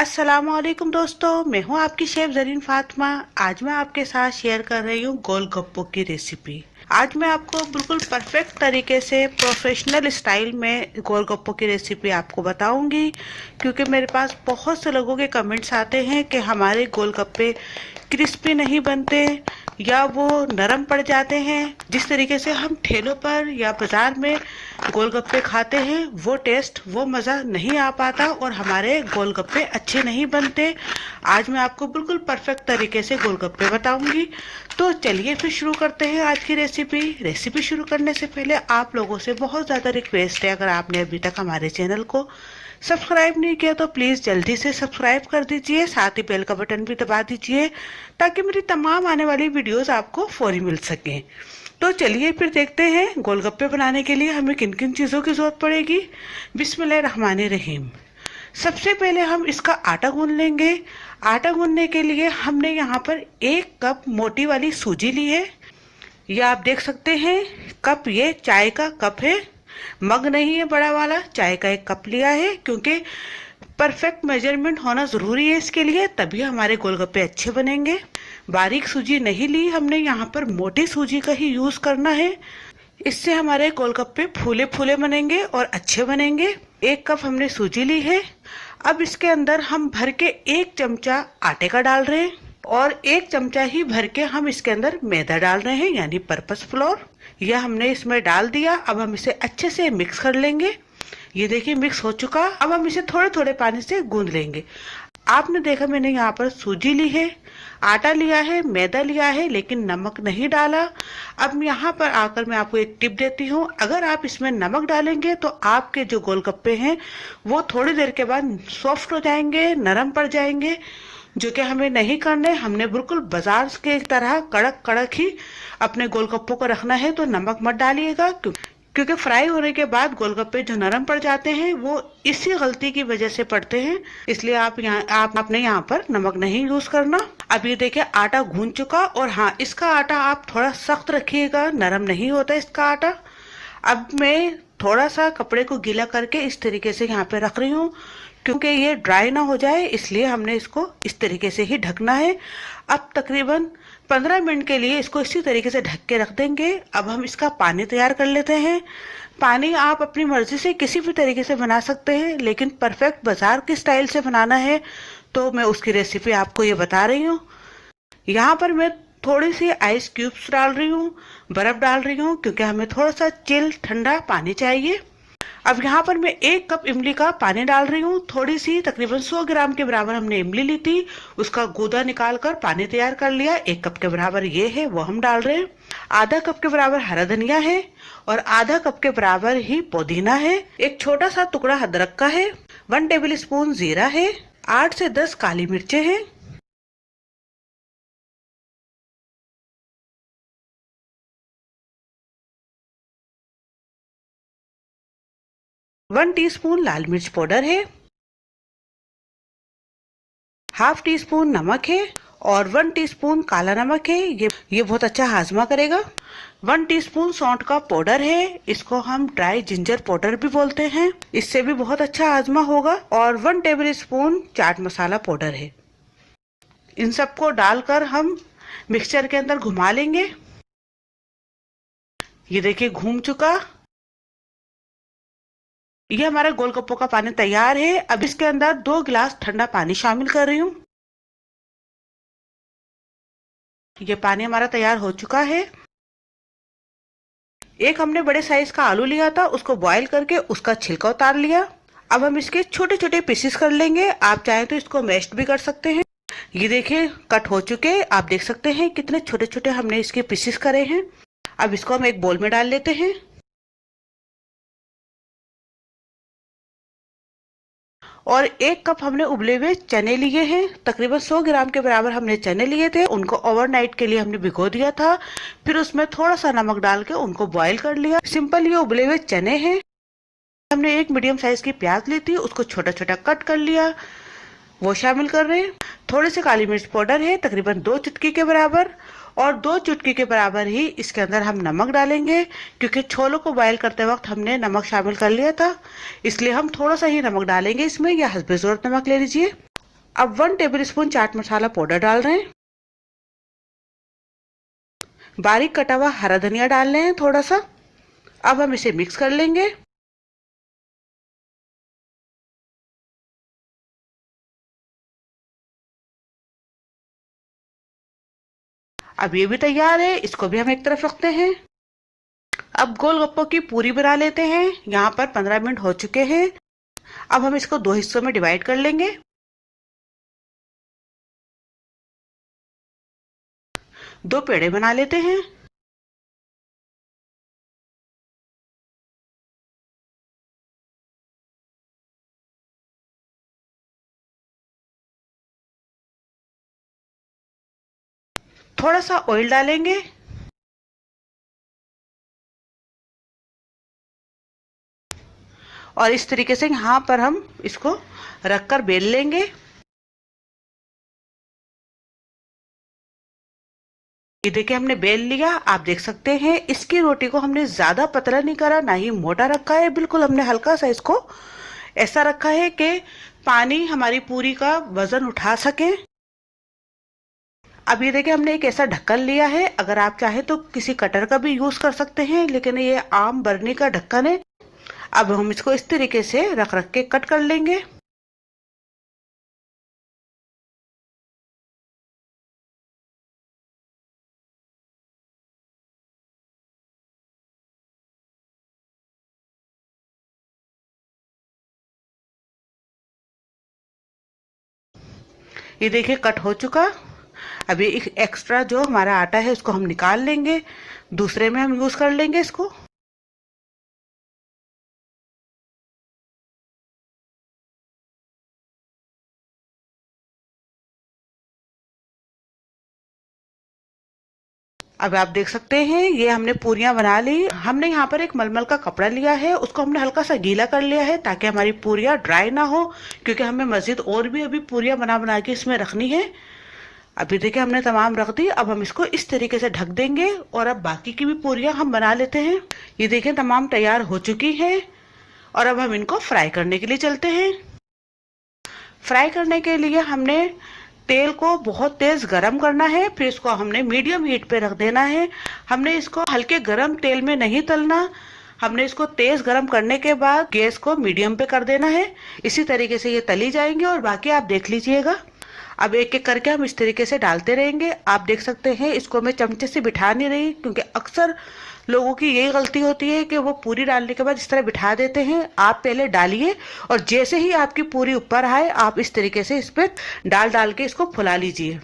अस्सलामुअलैकुम दोस्तों, मैं हूं आपकी शेफ जरीन फातिमा। आज मैं आपके साथ शेयर कर रही हूं गोलगप्पों की रेसिपी। आज मैं आपको बिल्कुल परफेक्ट तरीके से प्रोफेशनल स्टाइल में गोलगप्पों की रेसिपी आपको बताऊंगी, क्योंकि मेरे पास बहुत से लोगों के कमेंट्स आते हैं कि हमारे गोलगप्पे क्रिस्पी नहीं बनते या वो नरम पड़ जाते हैं। जिस तरीके से हम ठेलों पर या बाजार में गोलगप्पे खाते हैं वो टेस्ट वो मज़ा नहीं आ पाता और हमारे गोलगप्पे अच्छे नहीं बनते। आज मैं आपको बिल्कुल परफेक्ट तरीके से गोलगप्पे बताऊंगी। तो चलिए फिर शुरू करते हैं आज की रेसिपी शुरू करने से पहले आप लोगों से बहुत ज़्यादा रिक्वेस्ट है, अगर आपने अभी तक हमारे चैनल को सब्सक्राइब नहीं किया तो प्लीज़ जल्दी से सब्सक्राइब कर दीजिए, साथ ही बेल का बटन भी दबा दीजिए ताकि मेरी तमाम आने वाली वीडियोस आपको फौरी मिल सकें। तो चलिए फिर देखते हैं गोलगप्पे बनाने के लिए हमें किन किन चीज़ों की ज़रूरत पड़ेगी। बिस्मिल्लाहिर्रहमानिर्रहीम। सबसे पहले हम इसका आटा गूंद लेंगे। आटा गूंदने के लिए हमने यहाँ पर 1 कप मोटी वाली सूजी ली है। ये आप देख सकते हैं कप, ये चाय का कप है, मग नहीं है बड़ा वाला। चाय का 1 कप लिया है क्योंकि परफेक्ट मेजरमेंट होना ज़रूरी है इसके लिए, तभी हमारे गोलगप्पे अच्छे बनेंगे। बारीक सूजी नहीं ली हमने, यहाँ पर मोटी सूजी का ही यूज़ करना है। इससे हमारे गोलगप्पे फूले फूले बनेंगे और अच्छे बनेंगे। 1 कप हमने सूजी ली है। अब इसके अंदर हम भर के 1 चमचा आटे का डाल रहे हैं और 1 चमचा ही भर के हम इसके अंदर मैदा डाल रहे हैं, यानी पर्पस फ्लोर। यह हमने इसमें डाल दिया। अब हम इसे अच्छे से मिक्स कर लेंगे। ये देखिए मिक्स हो चुका। अब हम इसे थोड़े थोड़े पानी से गूंद लेंगे। आपने देखा मैंने यहाँ पर सूजी ली है, आटा लिया है, मैदा लिया है, लेकिन नमक नहीं डाला। अब यहाँ पर आकर मैं आपको एक टिप देती हूँ, अगर आप इसमें नमक डालेंगे तो आपके जो गोलगप्पे हैं वो थोड़ी देर के बाद सॉफ्ट हो जाएंगे, नरम पड़ जाएंगे, जो कि हमें नहीं करने। हमने बिल्कुल बाजार के तरह कड़क कड़क ही अपने गोलगप्पों को रखना है। तो नमक मत डालिएगा क्योंकि फ्राई होने के बाद गोलगप्पे जो नरम पड़ जाते हैं वो इसी गलती की वजह से पड़ते हैं, इसलिए आपने यहाँ पर नमक नहीं यूज करना। अब ये देखिए आटा गूंद चुका, और हाँ इसका आटा आप थोड़ा सख्त रखिएगा, नरम नहीं होता इसका आटा। अब मैं थोड़ा सा कपड़े को गीला करके इस तरीके से यहाँ पे रख रही हूँ, क्योंकि ये ड्राई ना हो जाए, इसलिए हमने इसको इस तरीके से ही ढकना है। अब तकरीबन 15 मिनट के लिए इसको इसी तरीके से ढक के रख देंगे। अब हम इसका पानी तैयार कर लेते हैं। पानी आप अपनी मर्जी से किसी भी तरीके से बना सकते हैं, लेकिन परफेक्ट बाजार के स्टाइल से बनाना है तो मैं उसकी रेसिपी आपको ये बता रही हूँ। यहाँ पर मैं थोड़ी सी आइस क्यूब्स डाल रही हूँ, बर्फ डाल रही हूँ, क्योंकि हमें थोड़ा सा चिल ठंडा पानी चाहिए। अब यहाँ पर मैं 1 कप इमली का पानी डाल रही हूँ। थोड़ी सी तकरीबन 100 ग्राम के बराबर हमने इमली ली थी, उसका गूदा निकाल कर पानी तैयार कर लिया। 1 कप के बराबर ये है, वो हम डाल रहे हैं। आधा कप के बराबर हरा धनिया है और आधा कप के बराबर ही पुदीना है। एक छोटा सा टुकड़ा अदरक का है। 1 टेबल स्पून जीरा है। 8 से 10 काली मिर्चें हैं। वन टीस्पून लाल मिर्च पाउडर है। ½ टीस्पून नमक है और 1 टीस्पून काला नमक है। ये बहुत अच्छा हाजमा करेगा। 1 टीस्पून सौंठ का पाउडर है, इसको हम ड्राई जिंजर पाउडर भी बोलते हैं, इससे भी बहुत अच्छा हाजमा होगा। और 1 table spoon chaat masala powder है। इन सबको डालकर हम मिक्सचर के अंदर घुमा लेंगे। ये देखिए घूम चुका। ये हमारा गोलगप्पों का पानी तैयार है। अब इसके अंदर 2 गिलास ठंडा पानी शामिल कर रही हूँ। ये पानी हमारा तैयार हो चुका है। एक हमने बड़े साइज का आलू लिया था, उसको बॉईल करके उसका छिलका उतार लिया। अब हम इसके छोटे छोटे पीसेस कर लेंगे। आप चाहें तो इसको मैश्ड भी कर सकते हैं। ये देखिए कट हो चुके, आप देख सकते हैं कितने छोटे छोटे हमने इसके पीसेस करे हैं। अब इसको हम एक बोल में डाल लेते हैं। और 1 कप हमने उबले हुए चने लिए हैं। तकरीबन 100 ग्राम के बराबर हमने चने लिए थे, उनको ओवरनाइट के लिए हमने भिगो दिया था। फिर उसमें थोड़ा सा नमक डाल के उनको बॉईल कर लिया। सिंपल ये उबले हुए चने हैं। हमने 1 मीडियम साइज की प्याज ली थी, उसको छोटा छोटा कट कर लिया, वो शामिल कर रहे हैं। थोड़ी सी काली मिर्च पाउडर है, तकरीबन 2 चुटकी के बराबर, और 2 चुटकी के बराबर ही इसके अंदर हम नमक डालेंगे, क्योंकि छोलों को बॉयल करते वक्त हमने नमक शामिल कर लिया था, इसलिए हम थोड़ा सा ही नमक डालेंगे इसमें, या हस्बे ज़रूरत नमक ले लीजिए। अब 1 टेबलस्पून चाट मसाला पाउडर डाल रहे हैं। बारीक कटा हुआ हरा धनिया डाल रहे हैं थोड़ा सा। अब हम इसे मिक्स कर लेंगे। अब ये भी तैयार है, इसको भी हम एक तरफ रखते हैं। अब गोलगप्पों की पूरी बना लेते हैं। यहाँ पर 15 मिनट हो चुके हैं। अब हम इसको 2 हिस्सों में डिवाइड कर लेंगे। 2 पेड़े बना लेते हैं। थोड़ा सा ऑयल डालेंगे। और इस तरीके से यहाँ पर हम इसको रखकर बेल लेंगे। ये देखिए हमने बेल लिया। आप देख सकते हैं इसकी रोटी को हमने ज्यादा पतला नहीं करा, ना ही मोटा रखा है। बिल्कुल हमने हल्का सा इसको ऐसा रखा है कि पानी हमारी पूरी का वजन उठा सके। अब ये देखिए हमने एक ऐसा ढक्कन लिया है। अगर आप चाहे तो किसी कटर का भी यूज कर सकते हैं, लेकिन ये आम बरनी का ढक्कन है। अब हम इसको इस तरीके से रख रख के कट कर लेंगे। ये देखिए कट हो चुका। अभी एक एक्स्ट्रा जो हमारा आटा है उसको हम निकाल लेंगे, दूसरे में हम यूज कर लेंगे इसको। अब आप देख सकते हैं ये हमने पूरियां बना ली। हमने यहाँ पर एक मलमल का कपड़ा लिया है, उसको हमने हल्का सा गीला कर लिया है ताकि हमारी पूरियां ड्राई ना हो, क्योंकि हमें मजीद और भी अभी पूरियां बना बना के इसमें रखनी है। अभी देखिए हमने तमाम रख दी। अब हम इसको इस तरीके से ढक देंगे और अब बाकी की भी पूरियां हम बना लेते हैं। ये देखिए तमाम तैयार हो चुकी है और अब हम इनको फ्राई करने के लिए चलते हैं। फ्राई करने के लिए हमने तेल को बहुत तेज गरम करना है, फिर इसको हमने मीडियम हीट पे रख देना है। हमने इसको हल्के गरम तेल में नहीं तलना, हमने इसको तेज गरम करने के बाद गैस को मीडियम पे कर देना है। इसी तरीके से ये तली जाएंगे और बाकी आप देख लीजिएगा। अब एक एक करके हम इस तरीके से डालते रहेंगे। आप देख सकते हैं इसको मैं चमचे से बिठा नहीं रही, क्योंकि अक्सर लोगों की यही गलती होती है कि वो पूरी डालने के बाद इस तरह बिठा देते हैं। आप पहले डालिए और जैसे ही आपकी पूरी ऊपर आए आप इस तरीके से इस पर डाल डाल के इसको फुला लीजिए।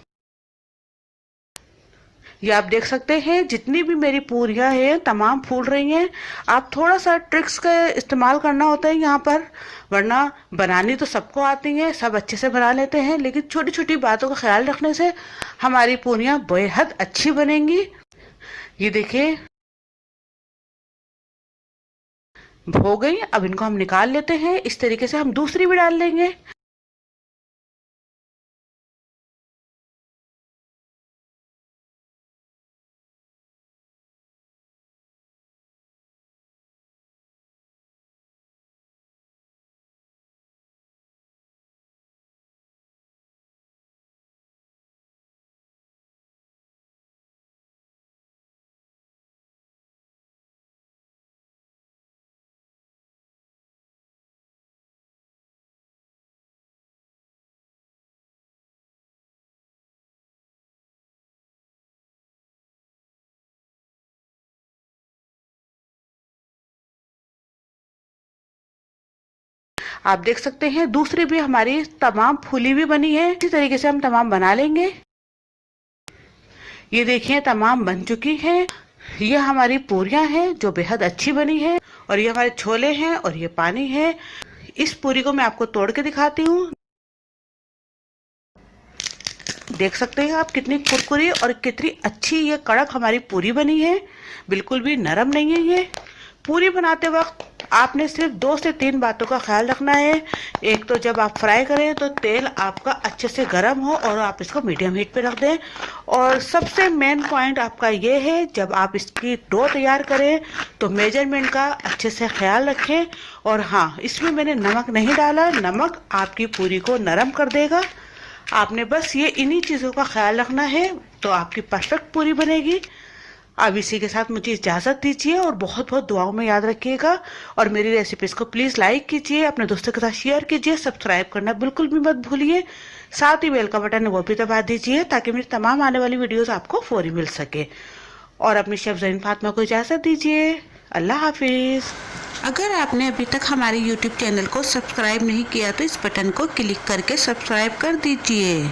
ये आप देख सकते हैं जितनी भी मेरी पूरियां हैं तमाम फूल रही हैं। आप थोड़ा सा ट्रिक्स का इस्तेमाल करना होता है यहाँ पर, वरना बनानी तो सबको आती है, सब अच्छे से बना लेते हैं, लेकिन छोटी छोटी बातों का ख्याल रखने से हमारी पूरियां बेहद अच्छी बनेंगी। ये देखिए हो गई। अब इनको हम निकाल लेते हैं। इस तरीके से हम दूसरी भी डाल लेंगे। आप देख सकते हैं दूसरी भी हमारी तमाम फूली हुई बनी है। इसी तरीके से हम तमाम बना लेंगे। ये देखिए तमाम बन चुकी है। ये हमारी पूरियां हैं जो बेहद अच्छी बनी है, और ये हमारे छोले हैं और ये पानी है। इस पूरी को मैं आपको तोड़ के दिखाती हूँ। देख सकते हैं आप कितनी कुरकुरी और कितनी अच्छी ये कड़क हमारी पूरी बनी है, बिल्कुल भी नरम नहीं है। ये पूरी बनाते वक्त आपने सिर्फ 2 से 3 बातों का ख्याल रखना है। एक तो जब आप फ्राई करें तो तेल आपका अच्छे से गर्म हो और आप इसको मीडियम हीट पे रख दें। और सबसे मेन पॉइंट आपका ये है, जब आप इसकी डो तैयार करें तो मेजरमेंट का अच्छे से ख्याल रखें। और हाँ, इसमें मैंने नमक नहीं डाला, नमक आपकी पूरी को नरम कर देगा। आपने बस ये इन्हीं चीज़ों का ख्याल रखना है तो आपकी परफेक्ट पूरी बनेगी। अब इसी के साथ मुझे इजाज़त दीजिए और बहुत बहुत दुआओं में याद रखिएगा। और मेरी रेसिपीज़ को प्लीज़ लाइक कीजिए, अपने दोस्तों के साथ शेयर कीजिए, सब्सक्राइब करना बिल्कुल भी मत भूलिए। साथ ही बेल का बटन है वो भी दबा दीजिए ताकि मेरी तमाम आने वाली वीडियोस आपको फौरी मिल सके। और अपनी शेफ ज़रीन फातिमा को इजाज़त दीजिए। अल्लाह हाफिज़। अगर आपने अभी तक हमारे YouTube चैनल को सब्सक्राइब नहीं किया तो इस बटन को क्लिक करके सब्सक्राइब कर दीजिए।